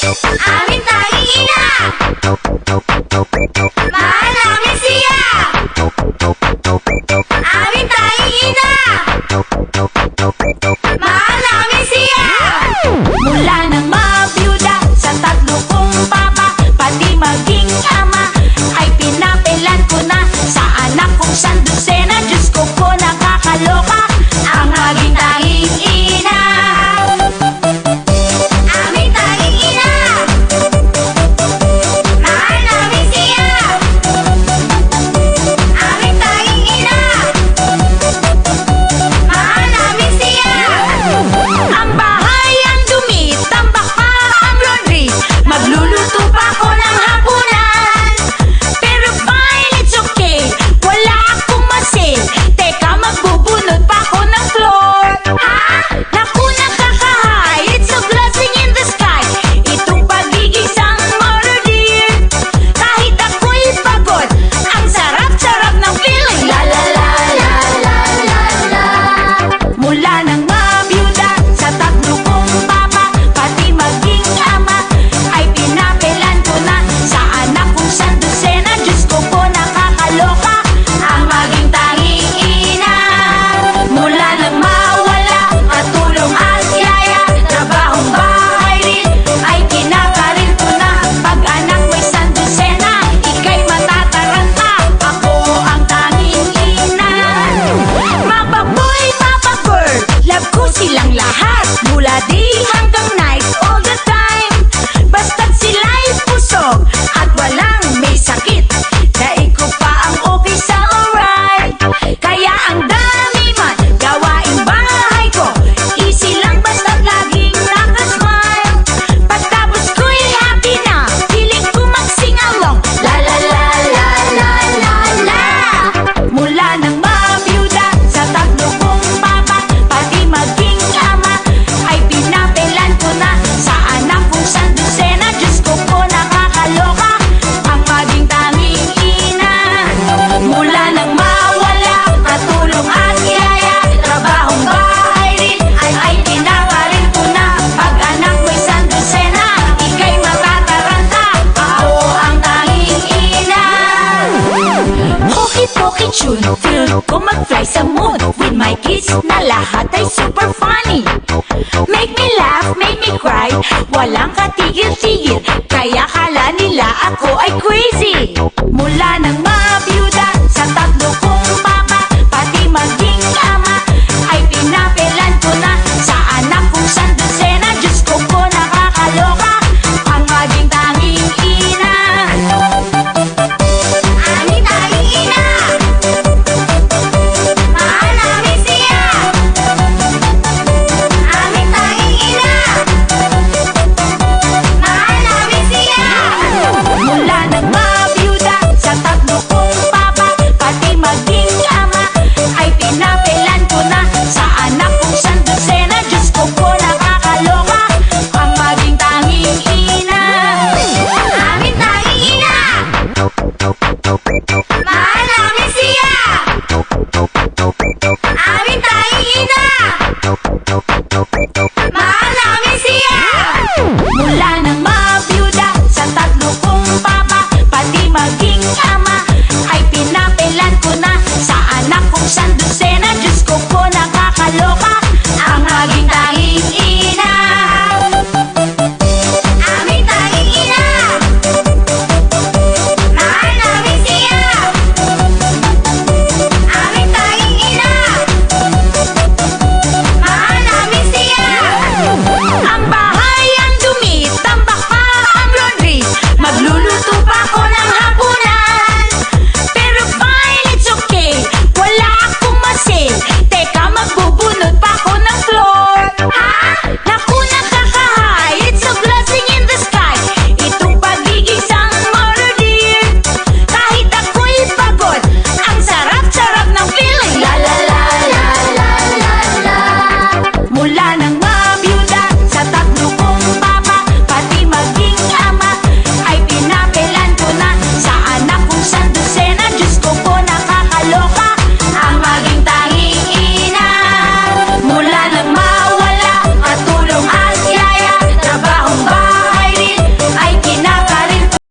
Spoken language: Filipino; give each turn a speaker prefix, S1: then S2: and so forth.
S1: Aming tanging ina, mahal namin siya. Aming tanging ina, mahal namin siya. Mula nang mabiyuda sa tatlo kong papa, pati maging ama, ay pinapilan ko na sa anak kong sandusena. Diyos ko po, nakakaloka ang maging tanging ina. Aming tanging ina, mahal namin siya. Aming tanging ina, mahal namin siya. Ang bahay ang dumi, tambak pa ang laundry, magluluto pa ako ng hapunan. Pero fine, it's okay, wala akong masin. Teka, magbubunot pa ako ng floor. Ha? Naku, nakakahay, it's a blessing in the sky. Itong pagiging isang mother dear. Kahit ako'y pagod, ang sarap-sarap ng feeling. La la la la la la la. Mula nang mabiyuda sa tatlo kong papa, pati maging ama, ay pinapilan ko na sa anak kong sandusena. Diyos ko po, nakakaloka ang maging tanging ina. Mula nang mawala at tulong at yaya, trabahong bahay rin ay kinakarin ko na. Pag anak mo'y sandusena, ika'y matataranta, ako ang tanging ina. Mapa boy, mapa girl, love ko silang lahat, mula day hanggang night, all the time. Basta't sila'y pusog at walang may sakit, daig ko pa ang okay sa alright. Kaya ang dami man gawaing bahay ko, easy lang basta't laging nakasmile. Pagtapos ko'y happy na, feeling ko mag-sing along. La la la la la la la. Mula nang mabiyuda sa tatlo kong papa, pati maging ama, ay pinapilan ko na sa anak kong sandusena. Diyos ko po, nakakaloka ang maging tanging ina. Mula nang mawala at tulong at yaya, trabahong bahay rin ay kinakarin ko na. Pag anak mo'y sandusena, ika'y matataranta, ako ang tanging ina. Poki-poki tune, feel ko mag-fly sa moon. With my kids na lahat ay super funny. Make me laugh, make me cry, walang katigil-tigil, kaya kala nila ako ay crazy. Mula nang